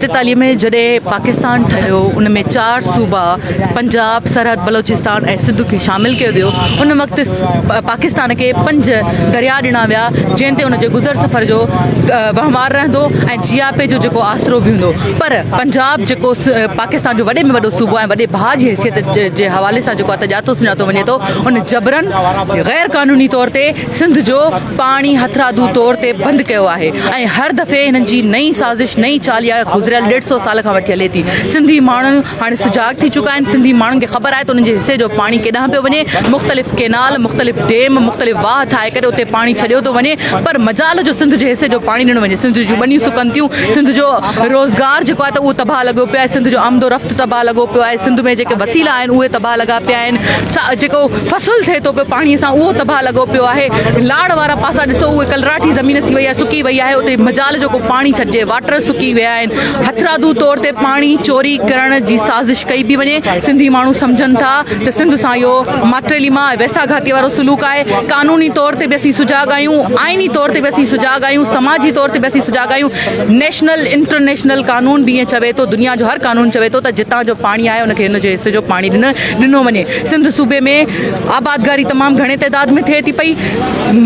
1947 में जॾहिं पाकिस्तान ठहियो उन में 4 सूबा पंजाब, सरहद, बलोचिस्तान ऐं सिंध खे शामिल कयो वियो। उन वक़्तु पाकिस्तान खे 5 दरिया ॾिना विया जंहिं ते उनजे गुज़र सफ़र जो वहिंवार रहंदो ऐं जीआपे जो जेको आसरो बि हूंदो। पर पंजाब जेको पाकिस्तान जो वॾे में वॾो सूबो ऐं वॾे भाउ जी हैसियत जे हवाले सां जेको आहे तजातो सुञातो वञे थो, उन जबरन गैर क़ानूनी तौर ते सिंध जो पाणी हथरादू तौर ते बंदि कयो आहे ऐं हर दफ़े हिननि जी नई साज़िश, नई चाल या गुज़िरियल 150 साल खां वठी हले थी। सिंधी माण्हू हाणे सुजाग थी चुका आहिनि। सिंधी माण्हुनि खे ख़बर आहे त उन्हनि जे हिसे जो पाणी केॾांहुं पियो वञे। मुख़्तलिफ़ केनाल, मुख़्तलिफ़ डेम, मुख़्तलिफ़ वाह ठाहे करे उते पाणी छॾियो थो वञे। पर मजाल जो सिंध जे हिसे जो पाणी ॾिनो वञे। सिंध जूं ॿनियूं सुकनि थियूं। सिंध जो रोज़गार जेको आहे त उहो तबाह लॻो पियो आहे। सिंध जो आमदो रफ़्त तबाह लॻो पियो आहे। सिंध में जेके वसीला आहिनि उहे तबाह लॻा पिया आहिनि। जेको फ़सुलु थिए थो पियो पाणीअ सां उहो तबाह लॻो पियो आहे। लाड़ वारा पासा ॾिसो, उहे कलराठी ज़मीन थी वई आहे, सुकी वई आहे। उते मजाल जो को पाणी छॾिजे, वाटर सुकी विया आहिनि। हथरादू तौर ते पाणी चोरी करण जी साज़िश कई पई वञे। सिंधी माण्हू सम्झनि था त सिंध सां इहो मात्रेलीमा वैसा घाती वारो सलूक आहे। क़ानूनी तौर ते बि असीं सुजाग आहियूं, आइनी तौर ते बि असीं सुजाग आहियूं, समाजी तौर ते बि असीं सुजाग आहियूं। नेशनल इंटरनेशनल कानून बि ईअं चवे थो, दुनिया जो हर कानून चवे थो त जितां जो पाणी आहे उनखे हिनजे हिसे जो पाणी ॾिनो वञे। सिंध सूबे में आबादगारी तमामु घणे तइदाद में थिए थी पई।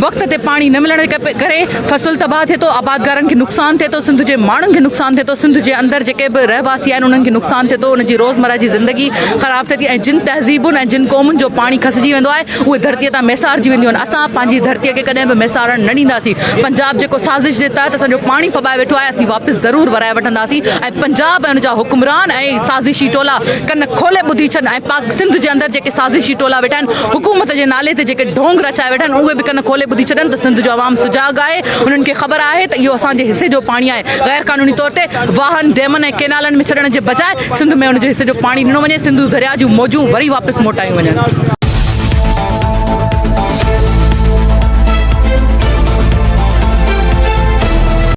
वक़्त ते पाणी न मिलण जे करे फ़सुलु तबाह थिए थो, आबादगारनि खे नुक़सानु थिए थो, सिंध जे माण्हुनि खे नुक़सानु थिए थो, सिंध जे अंदरि जेके बि रहवासी आहिनि उन्हनि खे नुक़सानु थिए थो, उनजी रोज़मर्रा जी ज़िंदगी ख़राबु थिए थी ऐं जिन तहज़ीबुनि ऐं जिन क़ौमुनि जो पाणी खसिजी वेंदो आहे उहे धरतीअ तां मैसारजी वेंदियूं आहिनि। असां पंहिंजी धरतीअ खे कॾहिं बि मैसारण न ॾींदासीं। पंजाब जेको साज़िश जे तहत असांजो पाणी पॿाए वेठो आहे, असीं वापसि ज़रूरु वराए वठंदासीं ऐं पंजाब ऐं उनजा हुकुमरान ऐं साज़िशी टोला कन खोले ॿुधी छॾनि ऐं सिंध जे अंदरि जेके साज़िशी टोला वेठा आहिनि, हुकूमत जे नाले ते जेके ढोंग रचाए वेठा आहिनि, उहे बि कन खोले ॿुधी छॾनि त सिंध जो आवाम सुजाग आहे। उन्हनि खे ख़बर आहे त इहो असांजे हिसे जो पाणी आहे। गैर क़ानूनी तौर ते वाहन, डेमनि ऐं केनालनि में छॾण जे बजाए सिंध में उनजे हिसे जो पाणी ॾिनो वञे। सिंधु दरिया जूं मौजूं वरी वापसि मोटायूं वञनि।